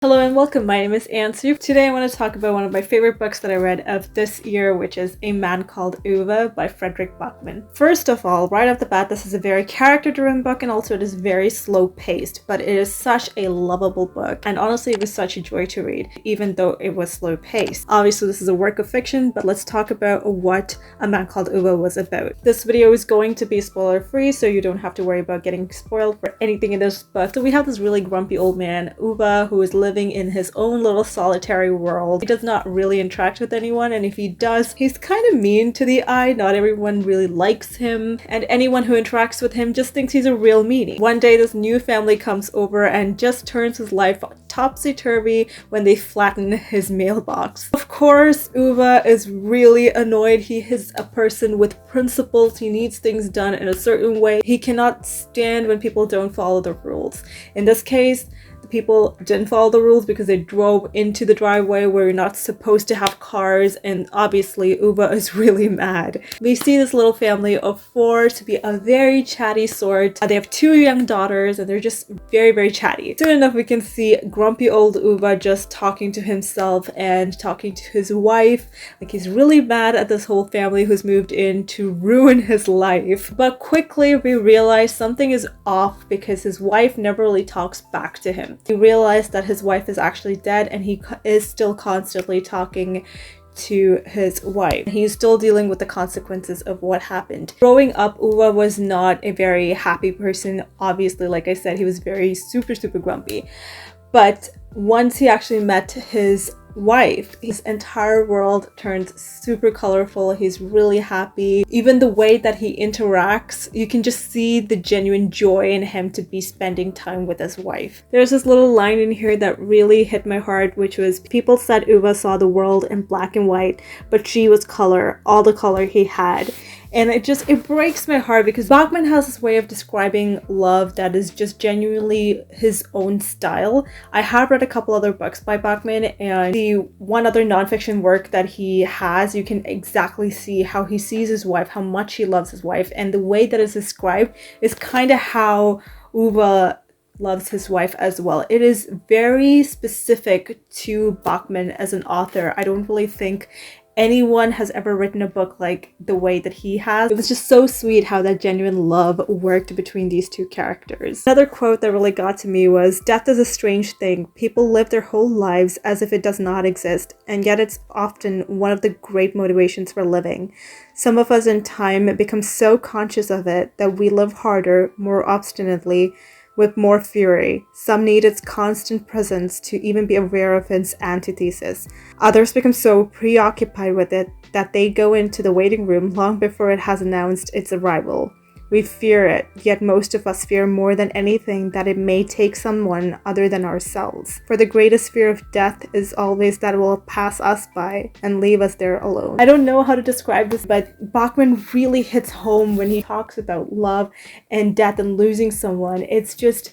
Hello and welcome, my name is Ansu. Today I want to talk about one of my favorite books that I read of this year, which is A Man Called Ove by Fredrik Backman. First of all, right off the bat, this is a very character-driven book and also it is very slow-paced, but it is such a lovable book and honestly it was such a joy to read, even though it was slow-paced. Obviously this is a work of fiction, but let's talk about what A Man Called Ove was about. This video is going to be spoiler-free, so you don't have to worry about getting spoiled for anything in this book. So we have this really grumpy old man, Ove, who is living in his own little solitary world. He does not really interact with anyone, and if he does, he's kind of mean to the eye. Not everyone really likes him, and anyone who interacts with him just thinks he's a real meanie. One day this new family comes over and just turns his life topsy-turvy when they flatten his mailbox. Of course, Ove is really annoyed. He is a person with principles. He needs things done in a certain way. He cannot stand when people don't follow the rules. In this case, people didn't follow the rules because they drove into the driveway where you're not supposed to have cars, and obviously Ove is really mad. We see this little family of four to be a very chatty sort. They have two young daughters and they're just very chatty. Soon enough we can see grumpy old Ove just talking to himself and talking to his wife. Like he's really mad at this whole family who's moved in to ruin his life. But quickly we realize something is off because his wife never really talks back to him. He realized that his wife is actually dead and he is still constantly talking to his wife. He's still dealing with the consequences of what happened. Growing up, Ove was not a very happy person. Obviously, like I said, he was very super grumpy. But once he actually met his wife, his entire world turns super colorful. He's really happy. Even the way that he interacts, you can just see the genuine joy in him to be spending time with his wife. There's this little line in here that really hit my heart, which was, people said Ove saw the world in black and white, but she was color, all the color he had. And it breaks my heart because Backman has this way of describing love that is just genuinely his own style. I have read a couple other books by Backman, and the one other nonfiction work that he has, you can exactly see how he sees his wife, how much he loves his wife, and the way that is described is kind of how Ove loves his wife as well. It is very specific to Backman as an author. I don't really think anyone has ever written a book like the way that he has. It was just so sweet how that genuine love worked between these two characters. Another quote that really got to me was, "Death is a strange thing. People live their whole lives as if it does not exist, and yet it's often one of the great motivations for living. Some of us in time become so conscious of it that we live harder, more obstinately, with more fury. Some need its constant presence to even be aware of its antithesis. Others become so preoccupied with it that they go into the waiting room long before it has announced its arrival. We fear it, yet most of us fear more than anything that it may take someone other than ourselves. For the greatest fear of death is always that it will pass us by and leave us there alone." I don't know how to describe this, but Backman really hits home when he talks about love and death and losing someone. It's just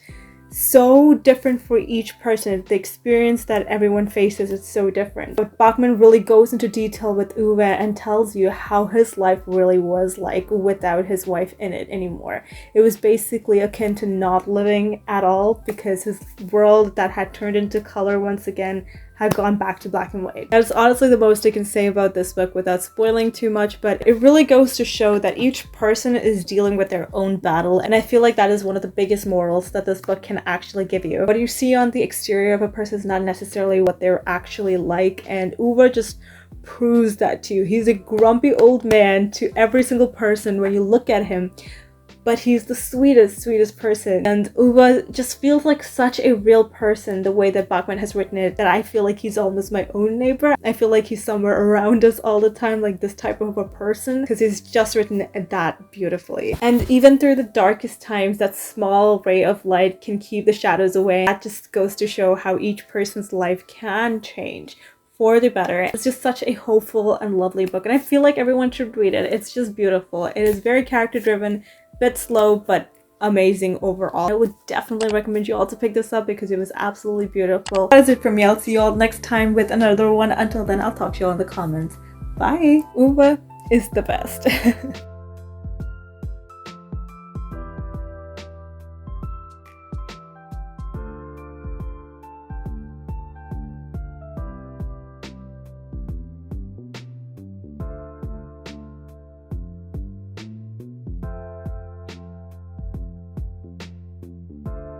so different for each person. The experience that everyone faces is so different. But Backman really goes into detail with Ove and tells you how his life really was like without his wife in it anymore. It was basically akin to not living at all because his world that had turned into color once again had gone back to black and white. That's honestly the most I can say about this book without spoiling too much, but it really goes to show that each person is dealing with their own battle, and I feel like that is one of the biggest morals that this book can actually give you. What you see on the exterior of a person is not necessarily what they're actually like, and Ove just proves that to you. He's a grumpy old man to every single person when you look at him, but he's the sweetest person. And Ove just feels like such a real person the way that Backman has written it, that I feel like he's almost my own neighbor. I feel like he's somewhere around us all the time, like this type of a person, because he's just written that beautifully. And even through the darkest times, that small ray of light can keep the shadows away. That just goes to show how each person's life can change for the better. It's just such a hopeful and lovely book, and I feel like everyone should read it. It's just beautiful. It is very character driven, bit slow, but amazing overall. I would definitely recommend you all to pick this up because it was absolutely beautiful. That is it from me. I'll see you all next time with another one. Until then, I'll talk to you all in the comments. Bye! Ove is the best.